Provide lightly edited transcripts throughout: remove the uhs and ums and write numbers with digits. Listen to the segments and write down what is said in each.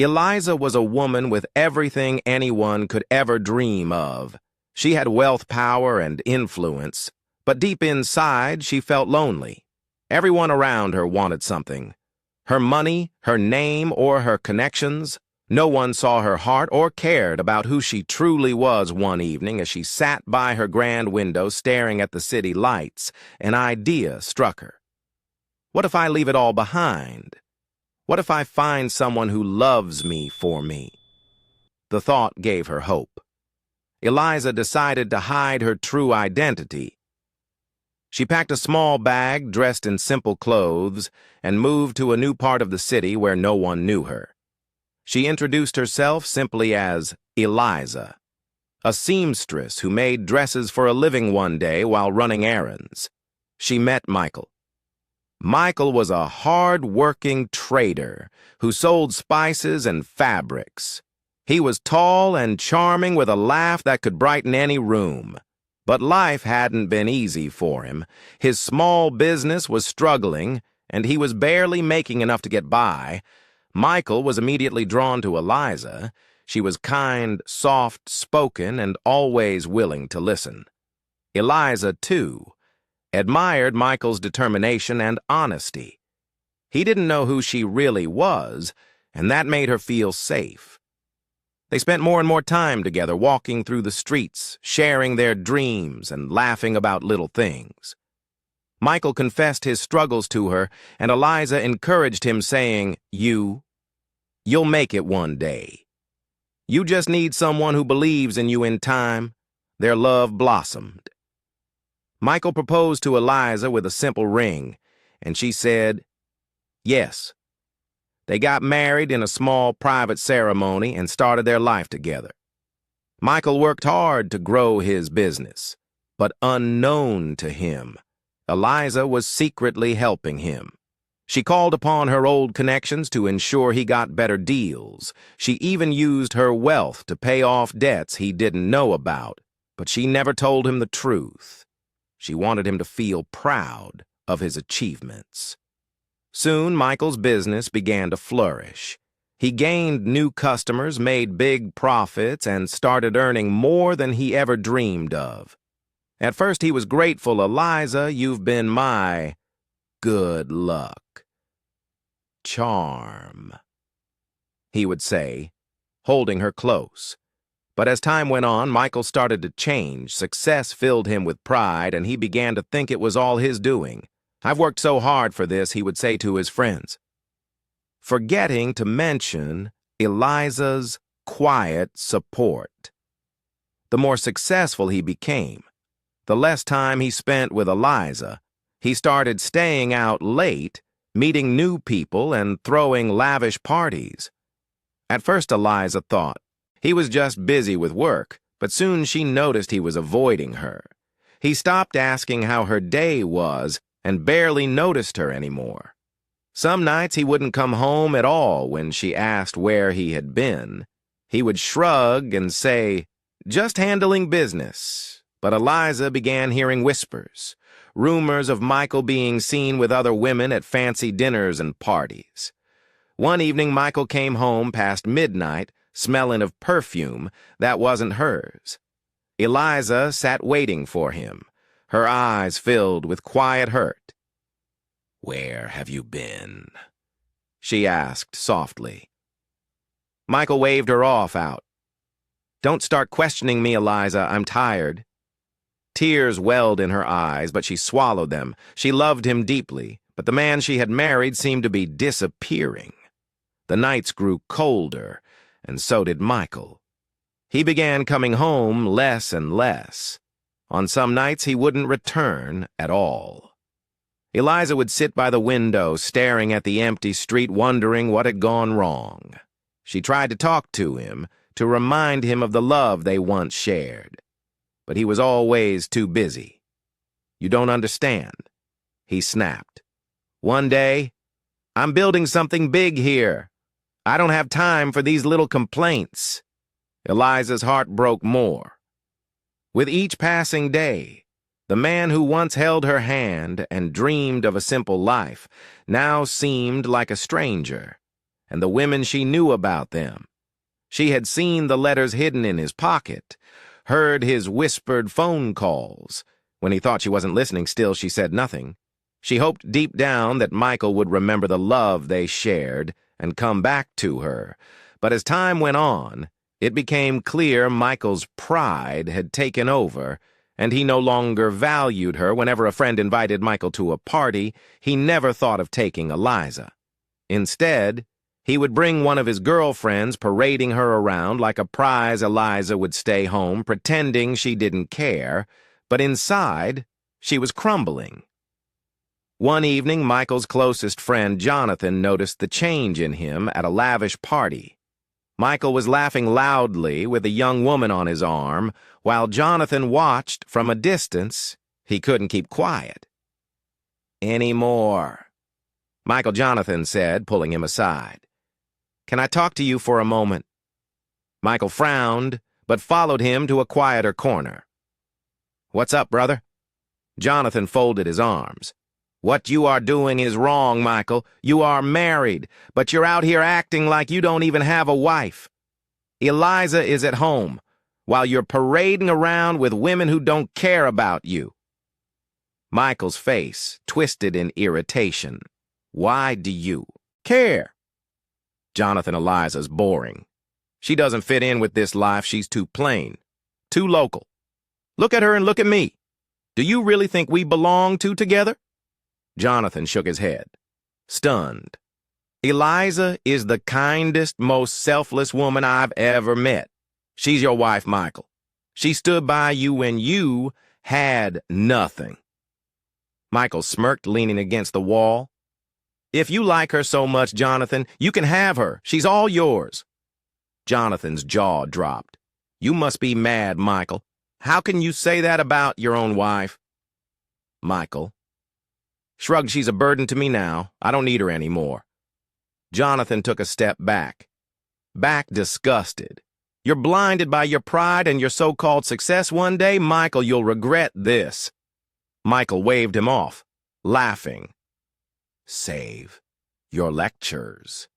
Eliza was a woman with everything anyone could ever dream of. She had wealth, power, and influence, but deep inside she felt lonely. Everyone around her wanted something. Her money, her name, or her connections. No one saw her heart or cared about who she truly was. One evening, as she sat by her grand window staring at the city lights, an idea struck her. What if I leave it all behind? What if I find someone who loves me for me? The thought gave her hope. Eliza decided to hide her true identity. She packed a small bag, dressed in simple clothes, and moved to a new part of the city where no one knew her. She introduced herself simply as Eliza, a seamstress who made dresses for a living one day while running errands. She met Michael. Michael was a hard-working trader who sold spices and fabrics. He was tall and charming with a laugh that could brighten any room. But life hadn't been easy for him. His small business was struggling, and he was barely making enough to get by. Michael was immediately drawn to Eliza. She was kind, soft-spoken, and always willing to listen. Eliza, too, admired Michael's determination and honesty. He didn't know who she really was, and that made her feel safe. They spent more and more time together, walking through the streets, sharing their dreams and laughing about little things. Michael confessed his struggles to her, and Eliza encouraged him, saying, You'll make it one day. You just need someone who believes in you. In time, their love blossomed. Michael proposed to Eliza with a simple ring, and she said, yes. They got married in a small private ceremony and started their life together. Michael worked hard to grow his business, but unknown to him, Eliza was secretly helping him. She called upon her old connections to ensure he got better deals. She even used her wealth to pay off debts he didn't know about, but she never told him the truth. She wanted him to feel proud of his achievements. Soon, Michael's business began to flourish. He gained new customers, made big profits, and started earning more than he ever dreamed of. At first, he was grateful. Eliza, you've been my good luck. Charm, he would say, holding her close. But as time went on, Michael started to change. Success filled him with pride, and he began to think it was all his doing. I've worked so hard for this, he would say to his friends, forgetting to mention Eliza's quiet support. The more successful he became, the less time he spent with Eliza. He started staying out late, meeting new people, and throwing lavish parties. At first, Eliza thought he was just busy with work, but soon she noticed he was avoiding her. He stopped asking how her day was and barely noticed her anymore. Some nights he wouldn't come home at all when she asked where he had been. He would shrug and say, just handling business. But Eliza began hearing whispers, rumors of Michael being seen with other women at fancy dinners and parties. One evening, Michael came home past midnight, smelling of perfume that wasn't hers. Eliza sat waiting for him, her eyes filled with quiet hurt. Where have you been? She asked softly. Michael waved her off out. Don't start questioning me, Eliza. I'm tired. Tears welled in her eyes, but she swallowed them. She loved him deeply, but the man she had married seemed to be disappearing. The nights grew colder, and so did Michael. He began coming home less and less. On some nights, he wouldn't return at all. Eliza would sit by the window, staring at the empty street, wondering what had gone wrong. She tried to talk to him, to remind him of the love they once shared. But he was always too busy. You don't understand, he snapped. One day, I'm building something big here. I don't have time for these little complaints. Eliza's heart broke more. With each passing day, the man who once held her hand and dreamed of a simple life now seemed like a stranger. and the women she knew about them. She had seen the letters hidden in his pocket, heard his whispered phone calls. When he thought she wasn't listening, still she said nothing. She hoped deep down that Michael would remember the love they shared and come back to her. But as time went on, it became clear Michael's pride had taken over, and he no longer valued her. Whenever a friend invited Michael to a party, he never thought of taking Eliza. Instead, he would bring one of his girlfriends, parading her around like a prize. Eliza would stay home, pretending she didn't care, but inside, she was crumbling. One evening, Michael's closest friend, Jonathan, noticed the change in him at a lavish party. Michael was laughing loudly with a young woman on his arm, while Jonathan watched from a distance. He couldn't keep quiet. "Any more?" Michael Jonathan said, pulling him aside. "Can I talk to you for a moment?" Michael frowned, but followed him to a quieter corner. "What's up, brother?" Jonathan folded his arms. "What you are doing is wrong, Michael. You are married, but you're out here acting like you don't even have a wife. Eliza is at home, while you're parading around with women who don't care about you." Michael's face twisted in irritation. "Why do you care?" "Jonathan, Eliza's boring. She doesn't fit in with this life. She's too plain, too local. Look at her and look at me. Do you really think we belong together?" Jonathan shook his head, stunned. "Eliza is the kindest, most selfless woman I've ever met. She's your wife, Michael. She stood by you when you had nothing." Michael smirked, leaning against the wall. "If you like her so much, Jonathan, you can have her. She's all yours." Jonathan's jaw dropped. "You must be mad, Michael. How can you say that about your own wife?" Michael shrugged. "She's a burden to me now. I don't need her anymore." Jonathan took a step back disgusted. "You're blinded by your pride and your so-called success. One day, Michael, you'll regret this." Michael waved him off, laughing. "Save your lectures."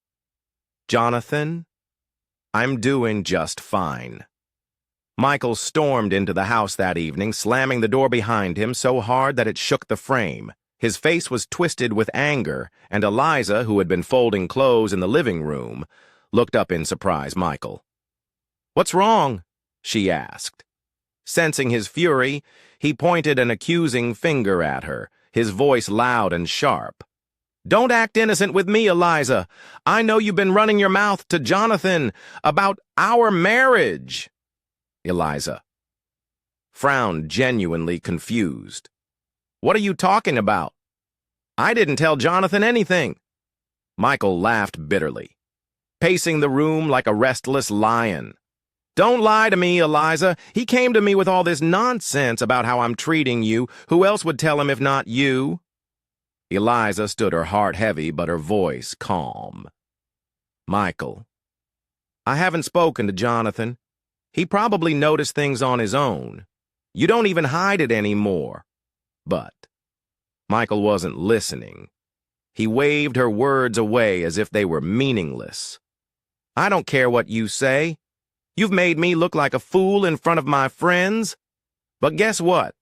"Jonathan, I'm doing just fine." Michael stormed into the house that evening, slamming the door behind him so hard that it shook the frame. His face was twisted with anger, and Eliza, who had been folding clothes in the living room, looked up in surprise. "Michael, what's wrong?" she asked. Sensing his fury, he pointed an accusing finger at her, his voice loud and sharp. "Don't act innocent with me, Eliza. I know you've been running your mouth to Jonathan about our marriage." Eliza frowned, genuinely confused. "What are you talking about? I didn't tell Jonathan anything." Michael laughed bitterly, pacing the room like a restless lion. "Don't lie to me, Eliza. He came to me with all this nonsense about how I'm treating you. Who else would tell him if not you?" Eliza stood, her heart heavy but her voice calm. "Michael, I haven't spoken to Jonathan. He probably noticed things on his own. You don't even hide it anymore." But Michael wasn't listening. He waved her words away as if they were meaningless. "I don't care what you say. You've made me look like a fool in front of my friends. But guess what?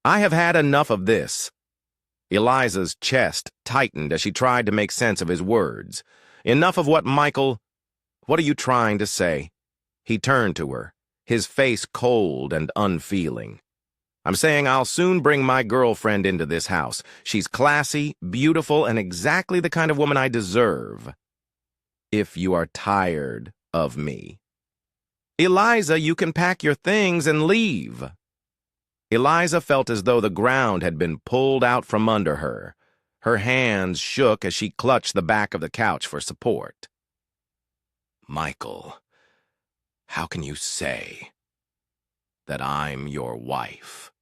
I have had enough of this." Eliza's chest tightened as she tried to make sense of his words. "Enough of what, Michael? What are you trying to say?" He turned to her, his face cold and unfeeling. "I'm saying I'll soon bring my girlfriend into this house. She's classy, beautiful, and exactly the kind of woman I deserve. If you are tired of me." "Eliza, you can pack your things and leave." Eliza felt as though the ground had been pulled out from under her. Her hands shook as she clutched the back of the couch for support. "Michael, how can you say that I'm your wife?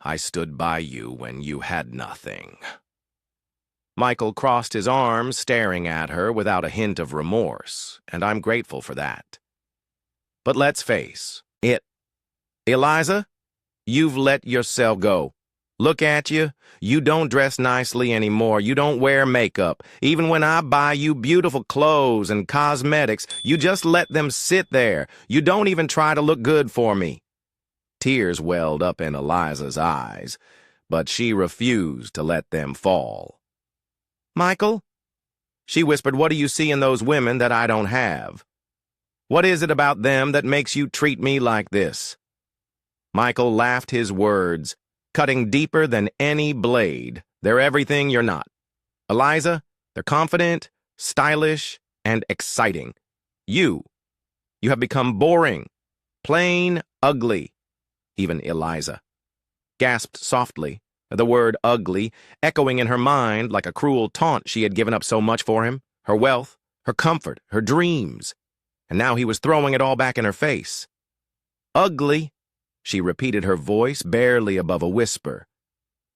I stood by you when you had nothing." Michael crossed his arms, staring at her without a hint of remorse, and I'm grateful for that. But let's face it, Eliza, you've let yourself go. Look at you. You don't dress nicely anymore. You don't wear makeup. Even when I buy you beautiful clothes and cosmetics, you just let them sit there. You don't even try to look good for me." Tears welled up in Eliza's eyes, but she refused to let them fall. "Michael," she whispered, "what do you see in those women that I don't have? What is it about them that makes you treat me like this?" Michael laughed his words, cutting deeper than any blade. "They're everything you're not. Eliza, they're confident, stylish, and exciting. You have become boring, plain ugly." Even Eliza gasped softly, the word ugly echoing in her mind like a cruel taunt. She had given up so much for him, her wealth, her comfort, her dreams, and now he was throwing it all back in her face. "Ugly," she repeated, her voice barely above a whisper.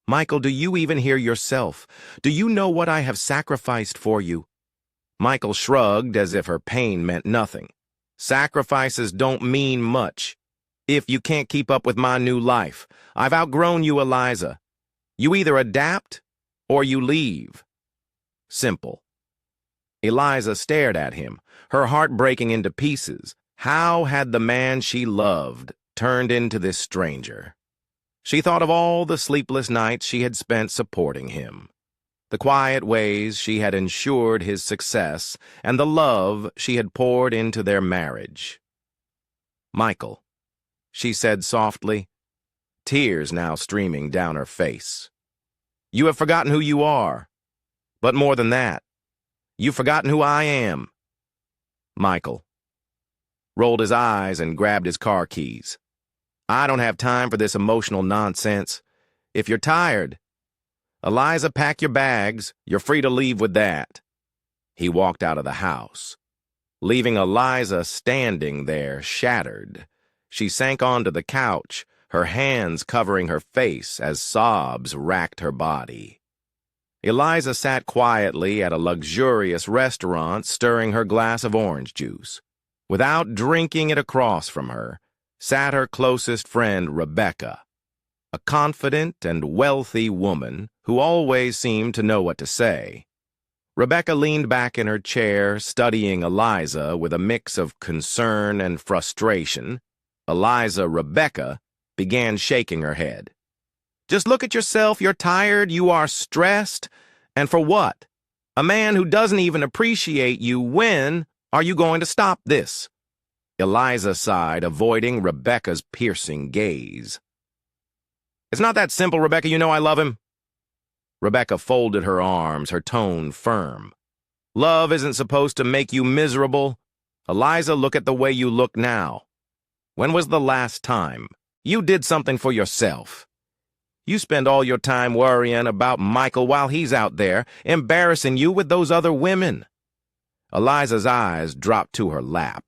"Michael, do you even hear yourself? Do you know what I have sacrificed for you?" Michael shrugged as if her pain meant nothing. "Sacrifices don't mean much if you can't keep up with my new life. I've outgrown you, Eliza. You either adapt or you leave. Simple." Eliza stared at him, her heart breaking into pieces. How had the man she loved turned into this stranger? She thought of all the sleepless nights she had spent supporting him, the quiet ways she had ensured his success, and the love she had poured into their marriage. "Michael," she said softly, tears now streaming down her face, "you have forgotten who you are. But more than that, you've forgotten who I am." Michael rolled his eyes and grabbed his car keys. "I don't have time for this emotional nonsense. If you're tired, Eliza, pack your bags. You're free to leave with that." He walked out of the house, leaving Eliza standing there, shattered. She sank onto the couch, her hands covering her face as sobs racked her body. Eliza sat quietly at a luxurious restaurant, stirring her glass of orange juice. Without drinking it across from her, sat her closest friend, Rebecca, a confident and wealthy woman who always seemed to know what to say. Rebecca leaned back in her chair, studying Eliza with a mix of concern and frustration. Rebecca began shaking her head. "Just look at yourself. You're tired, you are stressed. And for what? A man who doesn't even appreciate you. When are you going to stop this?" Eliza sighed, avoiding Rebecca's piercing gaze. "It's not that simple, Rebecca. You know I love him." Rebecca folded her arms, her tone firm. "Love isn't supposed to make you miserable. Eliza, look at the way you look now. When was the last time you did something for yourself? You spend all your time worrying about Michael while he's out there, embarrassing you with those other women." Eliza's eyes dropped to her lap.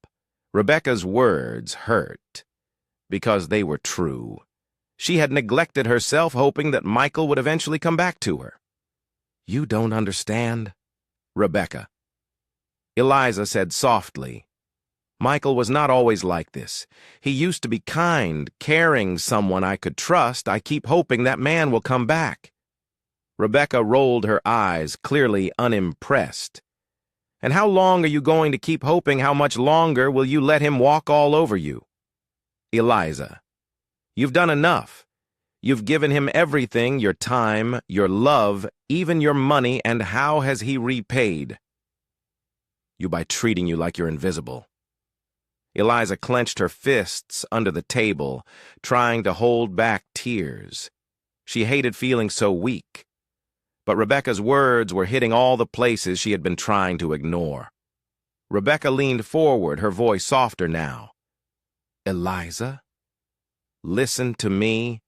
Rebecca's words hurt, because they were true. She had neglected herself, hoping that Michael would eventually come back to her. "You don't understand, Rebecca," Eliza said softly. "Michael was not always like this. He used to be kind, caring, someone I could trust. I keep hoping that man will come back." Rebecca rolled her eyes, clearly unimpressed. "And how long are you going to keep hoping? How much longer will you let him walk all over you?" "Eliza, you've done enough. You've given him everything, your time, your love, even your money, and how has he repaid?" "You by treating you like you're invisible." Eliza clenched her fists under the table, trying to hold back tears. She hated feeling so weak. But Rebecca's words were hitting all the places she had been trying to ignore. Rebecca leaned forward, her voice softer now. "Eliza, listen to me.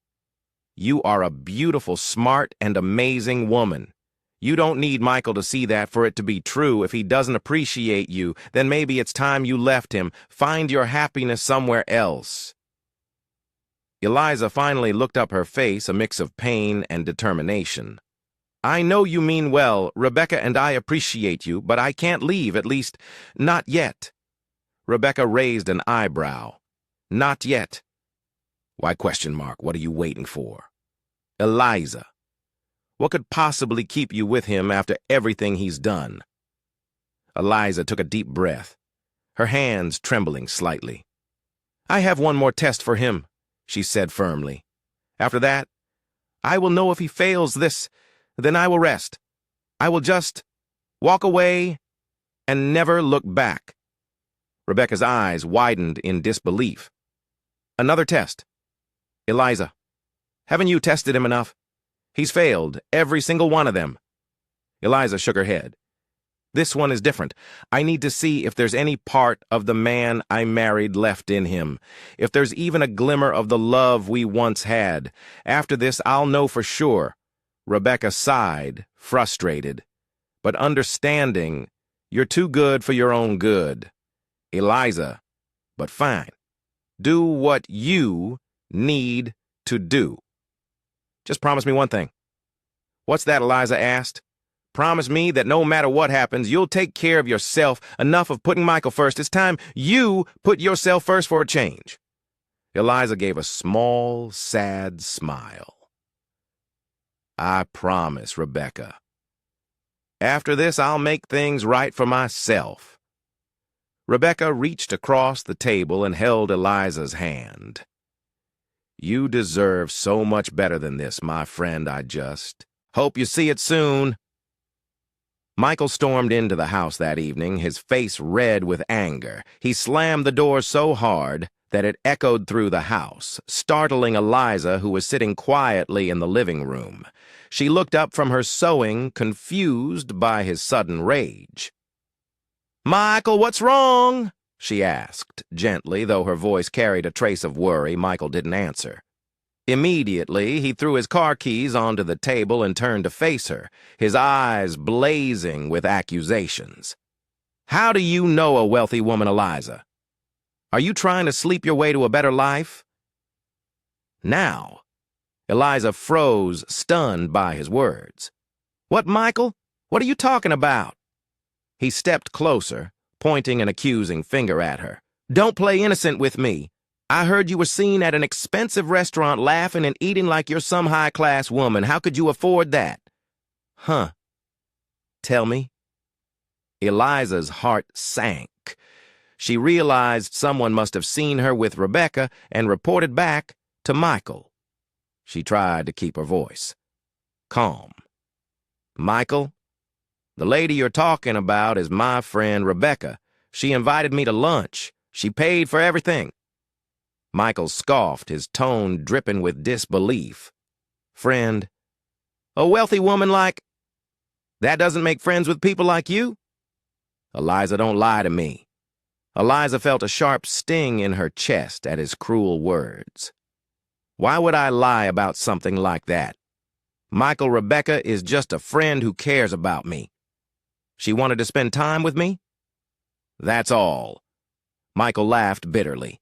You are a beautiful, smart, and amazing woman. You don't need Michael to see that for it to be true. If he doesn't appreciate you, then maybe it's time you left him. Find your happiness somewhere else." Eliza finally looked up, her face a mix of pain and determination. "I know you mean well, Rebecca, and I appreciate you, but I can't leave, at least, not yet." Rebecca raised an eyebrow. "Not yet? Why, question mark, what are you waiting for?" Eliza. What could possibly keep you with him after everything he's done? Eliza took a deep breath, her hands trembling slightly. I have one more test for him, she said firmly. After that, I will know if he fails this, then I will rest. I will just walk away and never look back. Rebecca's eyes widened in disbelief. Another test. Eliza, haven't you tested him enough? He's failed, every single one of them. Eliza shook her head. This one is different. I need to see if there's any part of the man I married left in him, if there's even a glimmer of the love we once had. After this, I'll know for sure. Rebecca sighed, frustrated, but understanding. You're too good for your own good. Eliza, but fine. Do what you need to do. Just promise me one thing. What's that? Eliza asked. Promise me that no matter what happens, you'll take care of yourself. Enough of putting Michael first. It's time you put yourself first for a change. Eliza gave a small, sad smile. I promise, Rebecca. After this, I'll make things right for myself. Rebecca reached across the table and held Eliza's hand. You deserve so much better than this, my friend. I just hope you see it soon. Michael stormed into the house that evening, his face red with anger. He slammed the door so hard that it echoed through the house, startling Eliza, who was sitting quietly in the living room. She looked up from her sewing, confused by his sudden rage. Michael, what's wrong? She asked, gently, though her voice carried a trace of worry. Michael didn't answer. Immediately, he threw his car keys onto the table and turned to face her, his eyes blazing with accusations. How do you know a wealthy woman, Eliza? Are you trying to sleep your way to a better life? Now, Eliza froze, stunned by his words. What, Michael? What are you talking about? He stepped closer, pointing an accusing finger at her. Don't play innocent with me. I heard you were seen at an expensive restaurant laughing and eating like you're some high-class woman. How could you afford that? Huh. Tell me. Eliza's heart sank. She realized someone must have seen her with Rebecca and reported back to Michael. She tried to keep her voice calm. Michael, the lady you're talking about is my friend Rebecca. She invited me to lunch. She paid for everything. Michael scoffed, his tone dripping with disbelief. Friend? A wealthy woman like... That doesn't make friends with people like you? Eliza, don't lie to me. Eliza felt a sharp sting in her chest at his cruel words. Why would I lie about something like that? Michael, Rebecca is just a friend who cares about me. She wanted to spend time with me? That's all. Michael laughed bitterly,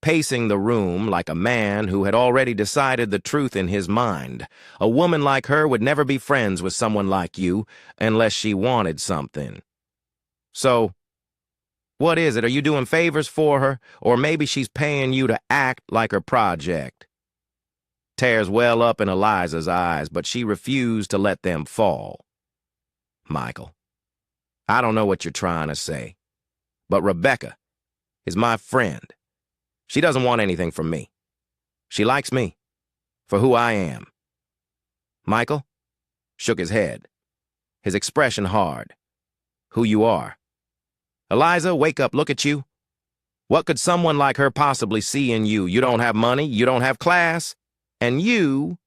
pacing the room like a man who had already decided the truth in his mind. A woman like her would never be friends with someone like you unless she wanted something. So, what is it? Are you doing favors for her? Or maybe she's paying you to act like her project? Tears well up in Eliza's eyes, but she refused to let them fall. Michael, I don't know what you're trying to say, but Rebecca is my friend. She doesn't want anything from me. She likes me for who I am. Michael shook his head, his expression hard. Who you are. Eliza, wake up, look at you. What could someone like her possibly see in you? You don't have money, you don't have class, and you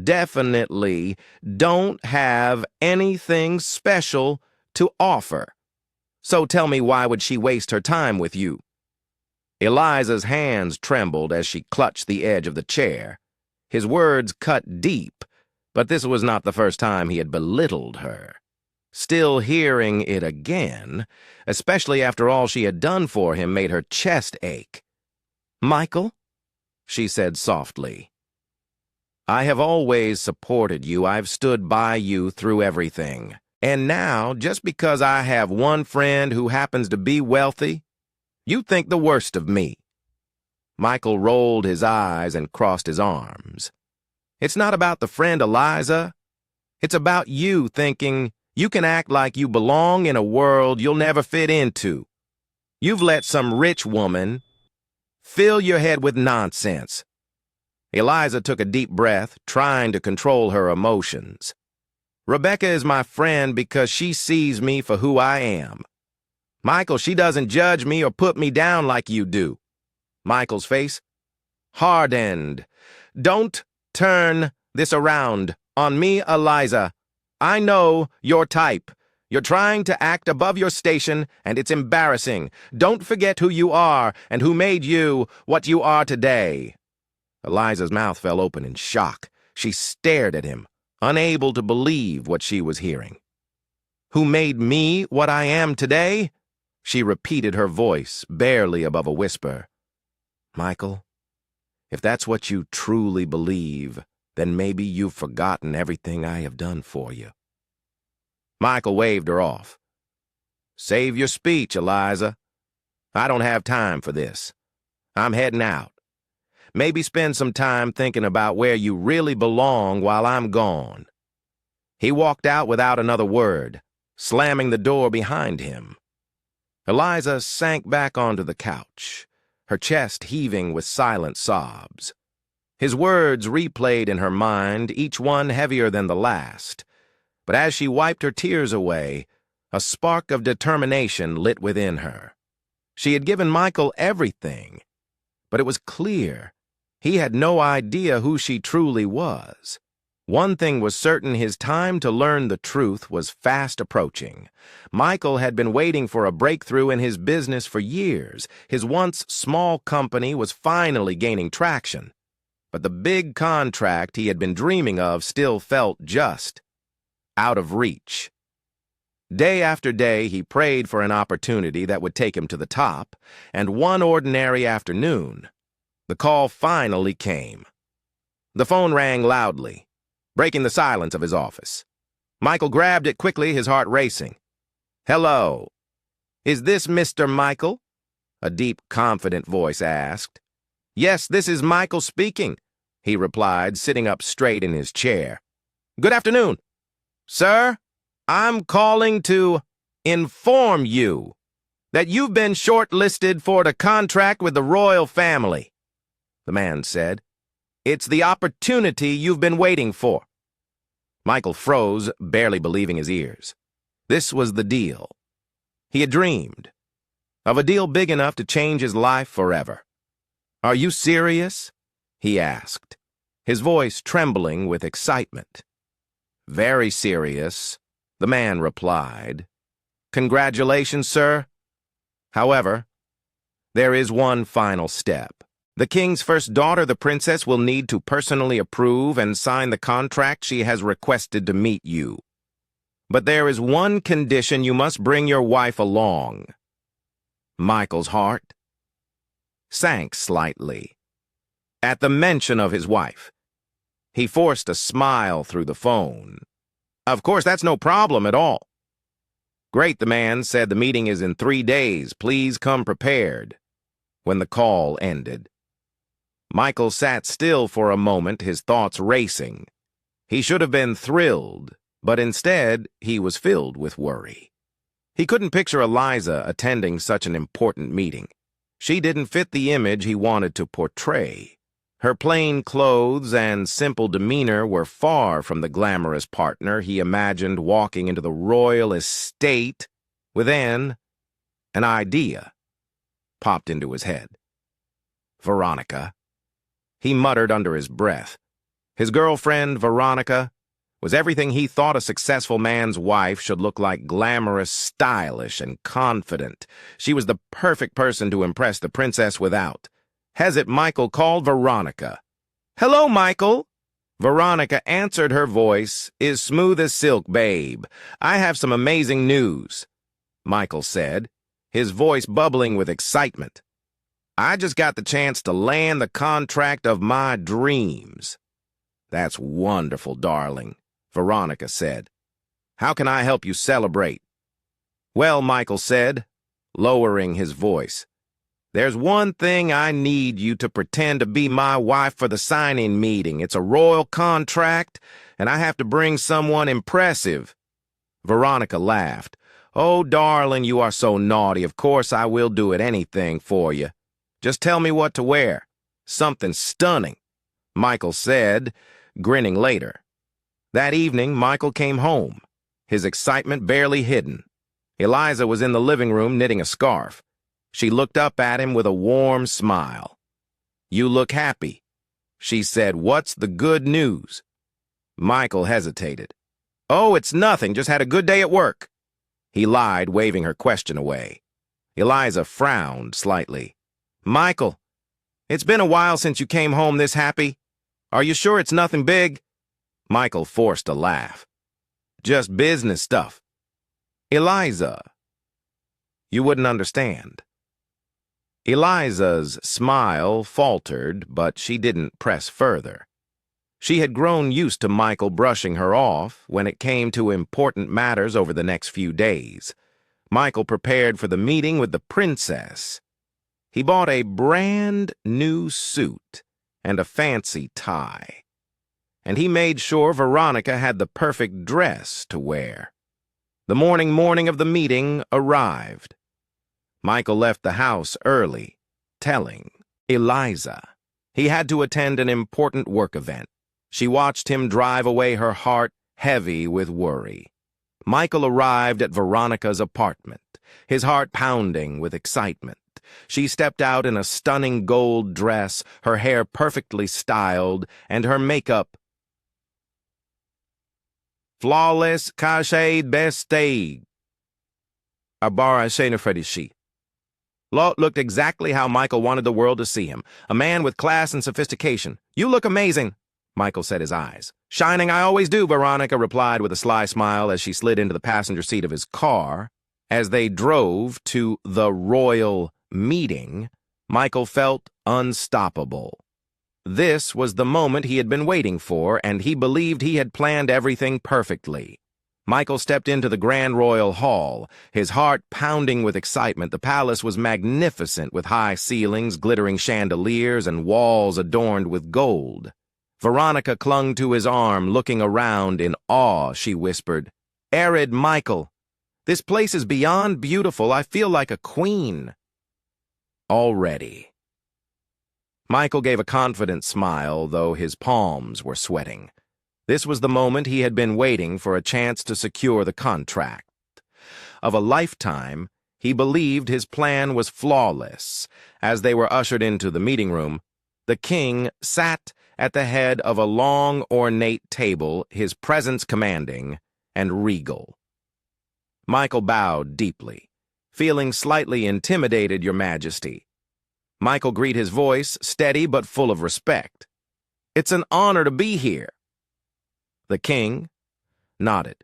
definitely don't have anything special to offer. So tell me, why would she waste her time with you? Eliza's hands trembled as she clutched the edge of the chair. His words cut deep, but this was not the first time he had belittled her. Still hearing it again, especially after all she had done for him, made her chest ache. Michael, she said softly, I have always supported you. I've stood by you through everything. And now, just because I have one friend who happens to be wealthy, you think the worst of me. Michael rolled his eyes and crossed his arms. It's not about the friend Eliza. It's about you thinking you can act like you belong in a world you'll never fit into. You've let some rich woman fill your head with nonsense. Eliza took a deep breath, trying to control her emotions. Rebecca is my friend because she sees me for who I am. Michael, she doesn't judge me or put me down like you do. Michael's face hardened. Don't turn this around on me, Eliza. I know your type. You're trying to act above your station, and it's embarrassing. Don't forget who you are and who made you what you are today. Eliza's mouth fell open in shock. She stared at him, unable to believe what she was hearing. Who made me what I am today? She repeated, her voice barely above a whisper. Michael, if that's what you truly believe, then maybe you've forgotten everything I have done for you. Michael waved her off. Save your speech, Eliza. I don't have time for this. I'm heading out. Maybe spend some time thinking about where you really belong while I'm gone. He walked out without another word, slamming the door behind him. Eliza sank back onto the couch, her chest heaving with silent sobs. His words replayed in her mind, each one heavier than the last. But as she wiped her tears away, a spark of determination lit within her. She had given Michael everything, but it was clear he had no idea who she truly was. One thing was certain, his time to learn the truth was fast approaching. Michael had been waiting for a breakthrough in his business for years. His once small company was finally gaining traction. But the big contract he had been dreaming of still felt just out of reach. Day after day, he prayed for an opportunity that would take him to the top, and one ordinary afternoon, the call finally came. The phone rang loudly, breaking the silence of his office. Michael grabbed it quickly, his heart racing. Hello. Is this Mr. Michael? A deep, confident voice asked. Yes, this is Michael speaking, he replied, sitting up straight in his chair. Good afternoon. Sir, I'm calling to inform you that you've been shortlisted for the contract with the royal family, the man said. It's the opportunity you've been waiting for. Michael froze, barely believing his ears. This was the deal. He had dreamed of a deal big enough to change his life forever. Are you serious? He asked, his voice trembling with excitement. Very serious, the man replied. Congratulations, sir. However, there is one final step. The king's first daughter, the princess, will need to personally approve and sign the contract she has requested to meet you. But there is one condition: you must bring your wife along. Michael's heart sank slightly at the mention of his wife. He forced a smile through the phone. Of course, that's no problem at all. Great, the man said. The meeting is in 3 days. Please come prepared. When the call ended, Michael sat still for a moment, his thoughts racing. He should have been thrilled, but instead he was filled with worry. He couldn't picture Eliza attending such an important meeting. She didn't fit the image he wanted to portray. Her plain clothes and simple demeanor were far from the glamorous partner he imagined walking into the royal estate with. An idea popped into his head. Veronica. He muttered under his breath. His girlfriend, Veronica, was everything he thought a successful man's wife should look like: glamorous, stylish, and confident. She was the perfect person to impress the princess without. Michael called Veronica. Hello, Michael. Veronica answered, her voice is smooth as silk. Babe, I have some amazing news, Michael said, his voice bubbling with excitement. I just got the chance to land the contract of my dreams. That's wonderful, darling, Veronica said. How can I help you celebrate? Well, Michael said, lowering his voice, There's one thing I need you to pretend to be my wife for the signing meeting. It's a royal contract, and I have to bring someone impressive." Veronica laughed. "Oh, darling, you are so naughty. Of course I will do it, anything for you. Just tell me what to wear. Something stunning," Michael said, grinning later. That evening, Michael came home, his excitement barely hidden. Eliza was in the living room knitting a scarf. She looked up at him with a warm smile. "You look happy," she said. "What's the good news?" Michael hesitated. "Oh, it's nothing. Just had a good day at work," he lied, waving her question away. Eliza frowned slightly. "Michael, it's been a while since you came home this happy. Are you sure it's nothing big?" Michael forced a laugh. "Just business stuff." "Eliza, you wouldn't understand." Eliza's smile faltered, but she didn't press further. She had grown used to Michael brushing her off when it came to important matters over the next few days. Michael prepared for the meeting with the princess. He bought a brand new suit and a fancy tie. And he made sure Veronica had the perfect dress to wear. The morning of the meeting arrived. Michael left the house early, telling Eliza he had to attend an important work event. She watched him drive away, her heart heavy with worry. Michael arrived at Veronica's apartment, his heart pounding with excitement. She stepped out in a stunning gold dress, her hair perfectly styled, and her makeup flawless, cachet bestage. Abara Shenafredishi. Lot looked exactly how Michael wanted the world to see him, a man with class and sophistication. "You look amazing," Michael set his eyes. "Shining, I always do," Veronica replied with a sly smile as she slid into the passenger seat of his car. As they drove to the royal meeting, Michael felt unstoppable. This was the moment he had been waiting for, and he believed he had planned everything perfectly. Michael stepped into the Grand Royal Hall, his heart pounding with excitement. The palace was magnificent, with high ceilings, glittering chandeliers, and walls adorned with gold. Veronica clung to his arm, looking around in awe. She whispered, "Arid Michael, this place is beyond beautiful. I feel like a queen." Already. Michael gave a confident smile, though his palms were sweating. This was the moment he had been waiting for, a chance to secure the contract. Of a lifetime, he believed his plan was flawless. As they were ushered into the meeting room, the king sat at the head of a long, ornate table, his presence commanding and regal. Michael bowed deeply, feeling slightly intimidated, "Your Majesty." Michael greeted, his voice steady but full of respect. "It's an honor to be here." The king nodded.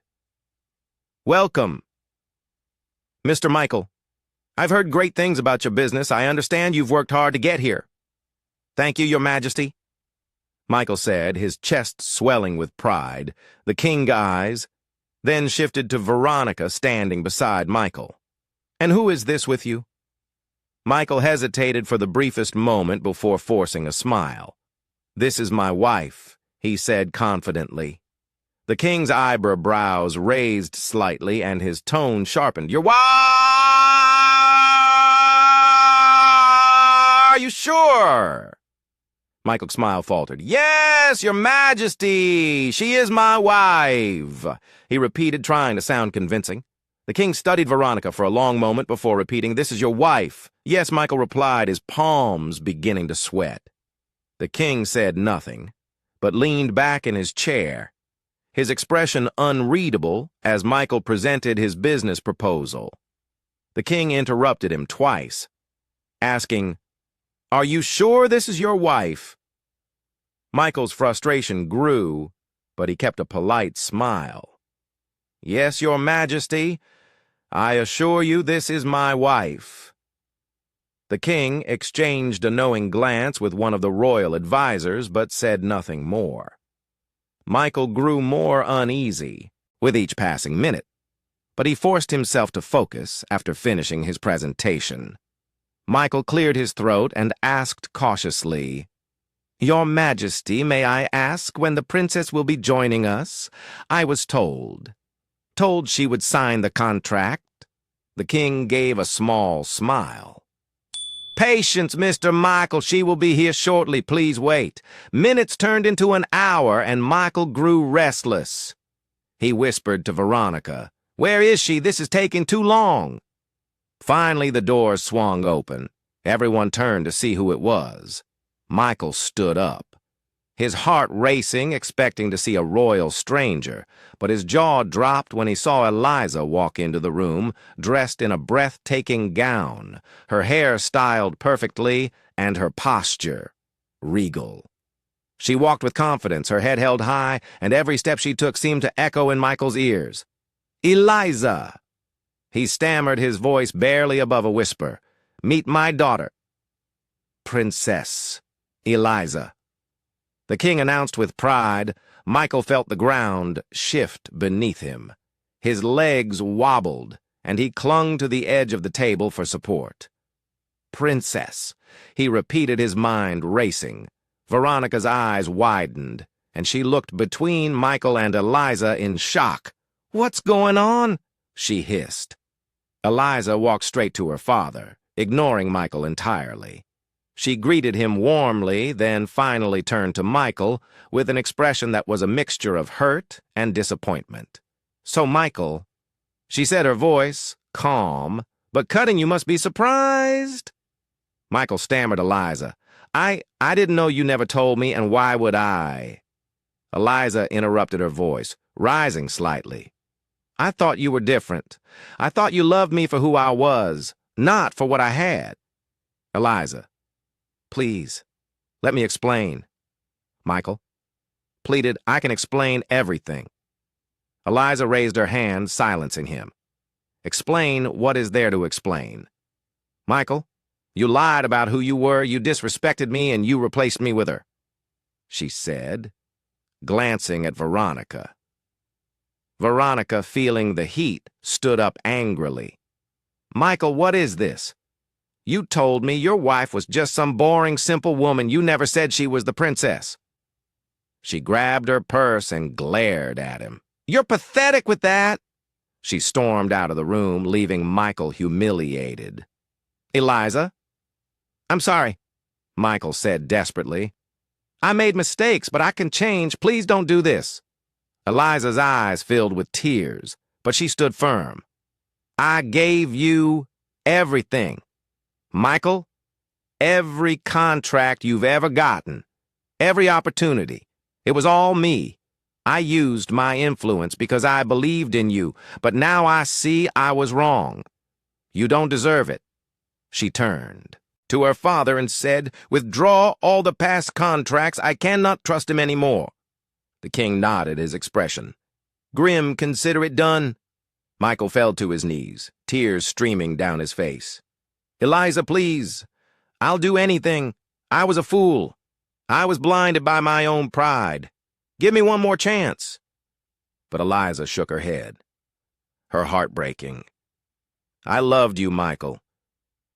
"Welcome, Mr. Michael. I've heard great things about your business. I understand you've worked hard to get here." "Thank you, Your Majesty," Michael said, his chest swelling with pride. The king's eyes then shifted to Veronica standing beside Michael. "And who is this with you?" Michael hesitated for the briefest moment before forcing a smile. "This is my wife," he said confidently. The king's eyebrows raised slightly and his tone sharpened. "Your wife? Are you sure?" Michael's smile faltered. "Yes, Your Majesty, she is my wife," he repeated, trying to sound convincing. The king studied Veronica for a long moment before repeating, "This is your wife." "Yes," Michael replied, his palms beginning to sweat. The king said nothing, but leaned back in his chair, his expression unreadable as Michael presented his business proposal. The king interrupted him twice, asking, "Are you sure this is your wife?" Michael's frustration grew, but he kept a polite smile. "Yes, Your Majesty, I assure you this is my wife." The king exchanged a knowing glance with one of the royal advisors, but said nothing more. Michael grew more uneasy with each passing minute, but he forced himself to focus after finishing his presentation. Michael cleared his throat and asked cautiously, "Your Majesty, may I ask when the princess will be joining us? I was told she would sign the contract." The king gave a small smile. "Patience, Mr. Michael. She will be here shortly. Please wait." Minutes turned into an hour, and Michael grew restless. He whispered to Veronica, "Where is she? This is taking too long." Finally, the doors swung open. Everyone turned to see who it was. Michael stood up, his heart racing, expecting to see a royal stranger, but his jaw dropped when he saw Eliza walk into the room, dressed in a breathtaking gown, her hair styled perfectly, and her posture regal. She walked with confidence, her head held high, and every step she took seemed to echo in Michael's ears. "Eliza!" He stammered, his voice barely above a whisper. "Meet my daughter, Princess Eliza." The king announced with pride. Michael felt the ground shift beneath him. His legs wobbled, and he clung to the edge of the table for support. "Princess," he repeated, his mind racing. Veronica's eyes widened, and she looked between Michael and Eliza in shock. "What's going on?" she hissed. Eliza walked straight to her father, ignoring Michael entirely. She greeted him warmly, then finally turned to Michael with an expression that was a mixture of hurt and disappointment. "So, Michael," she said, her voice calm, but cutting, "you must be surprised." Michael stammered, "Eliza, I didn't know. You never told me, and why would I?" Eliza interrupted, her voice rising slightly. "I thought you were different. I thought you loved me for who I was, not for what I had." "Eliza, please, let me explain." Michael pleaded, "I can explain everything." Eliza raised her hand, silencing him. "Explain what is there to explain?" "Michael, you lied about who you were, you disrespected me, and you replaced me with her," she said, glancing at Veronica. Veronica, feeling the heat, stood up angrily. "Michael, what is this? You told me your wife was just some boring, simple woman. You never said she was the princess." She grabbed her purse and glared at him. "You're pathetic with that." She stormed out of the room, leaving Michael humiliated. "Eliza?" "I'm sorry," Michael said desperately. "I made mistakes, but I can change. Please don't do this." Eliza's eyes filled with tears, but she stood firm. "I gave you everything, Michael. Every contract you've ever gotten, every opportunity. It was all me. I used my influence because I believed in you, but now I see I was wrong. You don't deserve it." She turned to her father and said, "Withdraw all the past contracts. I cannot trust him anymore." The king nodded, his expression grim. "Consider it done." Michael fell to his knees, tears streaming down his face. "Eliza, please. I'll do anything. I was a fool. I was blinded by my own pride. Give me one more chance." But Eliza shook her head, her heart breaking. "I loved you, Michael,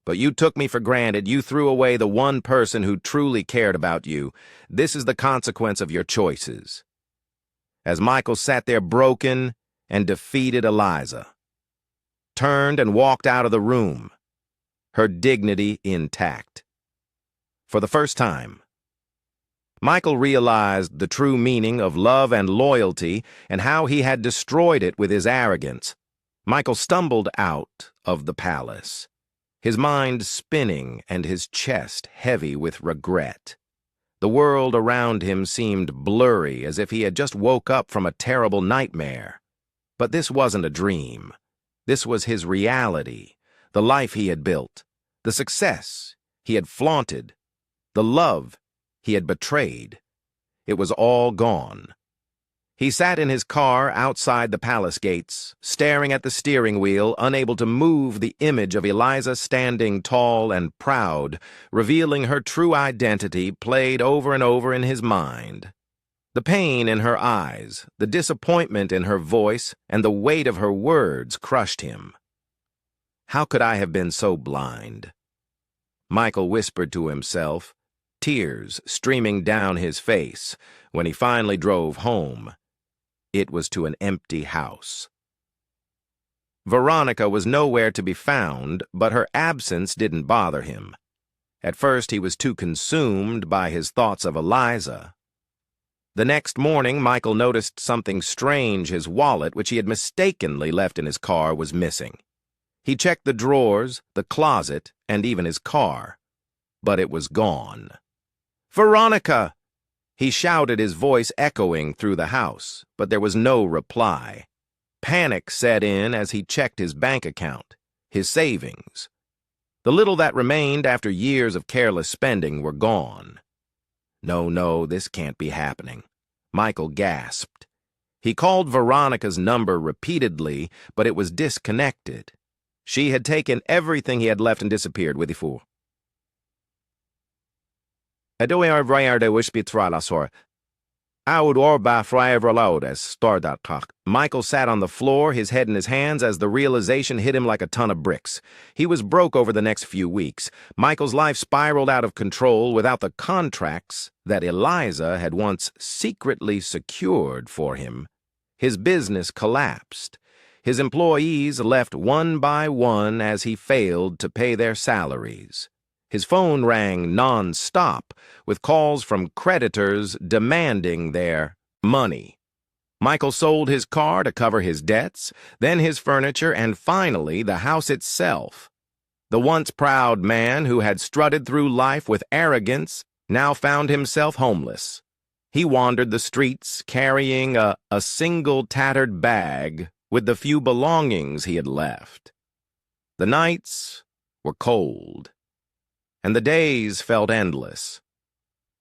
but you took me for granted. You threw away the one person who truly cared about you. This is the consequence of your choices." As Michael sat there broken and defeated, Eliza turned and walked out of the room, her dignity intact. For the first time, Michael realized the true meaning of love and loyalty and how he had destroyed it with his arrogance. Michael stumbled out of the palace, his mind spinning and his chest heavy with regret. The world around him seemed blurry, as if he had just woke up from a terrible nightmare. But this wasn't a dream. This was his reality, the life he had built, the success he had flaunted, the love he had betrayed. It was all gone. He sat in his car outside the palace gates, staring at the steering wheel, unable to move the image of Eliza standing tall and proud, revealing her true identity, played over and over in his mind. The pain in her eyes, the disappointment in her voice, and the weight of her words crushed him. How could I have been so blind? Michael whispered to himself, tears streaming down his face when he finally drove home. It was to an empty house. Veronica was nowhere to be found, but her absence didn't bother him. At first he was too consumed by his thoughts of Eliza. The next morning, Michael noticed something strange. His wallet, which he had mistakenly left in his car, was missing. He checked the drawers, the closet, and even his car. But it was gone. "Veronica!" He shouted, his voice echoing through the house, but there was no reply. Panic set in as he checked his bank account, his savings. The little that remained after years of careless spending were gone. No, this can't be happening. Michael gasped. He called Veronica's number repeatedly, but it was disconnected. She had taken everything he had left and disappeared with the Michael sat on the floor, his head in his hands, as the realization hit him like a ton of bricks. He was broke over the next few weeks. Michael's life spiraled out of control without the contracts that Eliza had once secretly secured for him. His business collapsed. His employees left one by one as he failed to pay their salaries. His phone rang non-stop with calls from creditors demanding their money. Michael sold his car to cover his debts, then his furniture, and finally the house itself. The once proud man who had strutted through life with arrogance now found himself homeless. He wandered the streets carrying a single tattered bag with the few belongings he had left. The nights were cold, and the days felt endless.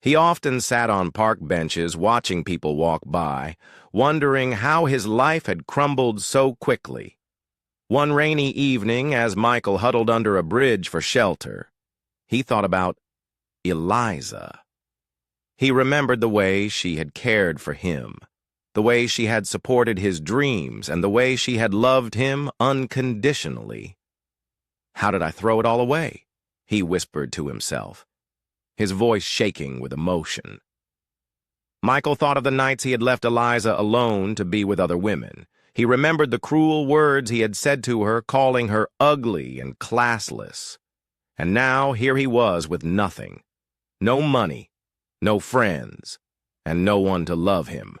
He often sat on park benches watching people walk by, wondering how his life had crumbled so quickly. One rainy evening, as Michael huddled under a bridge for shelter, he thought about Eliza. He remembered the way she had cared for him, the way she had supported his dreams, and the way she had loved him unconditionally. "How did I throw it all away?" he whispered to himself, his voice shaking with emotion. Michael thought of the nights he had left Eliza alone to be with other women. He remembered the cruel words he had said to her, calling her ugly and classless. And now here he was with nothing. No money, no friends, and no one to love him.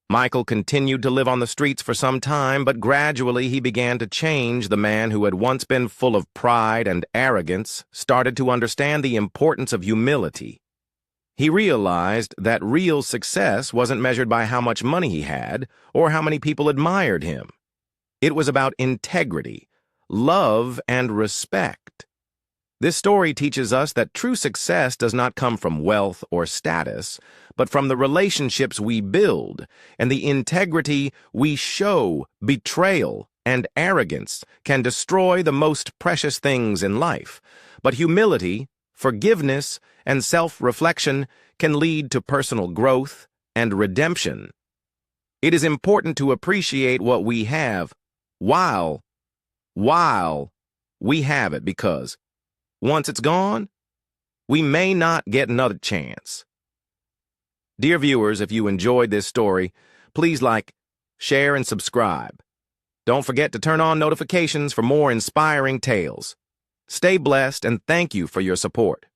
Michael continued to live on the streets for some time, but gradually he began to change. The man who had once been full of pride and arrogance started to understand the importance of humility. He realized that real success wasn't measured by how much money he had or how many people admired him. It was about integrity, love, and respect. This story teaches us that true success does not come from wealth or status, but from the relationships we build and the integrity we show. Betrayal and arrogance can destroy the most precious things in life, but humility, forgiveness, and self-reflection can lead to personal growth and redemption. It is important to appreciate what we have while we have it, because once it's gone, we may not get another chance. Dear viewers, if you enjoyed this story, please like, share, and subscribe. Don't forget to turn on notifications for more inspiring tales. Stay blessed, and thank you for your support.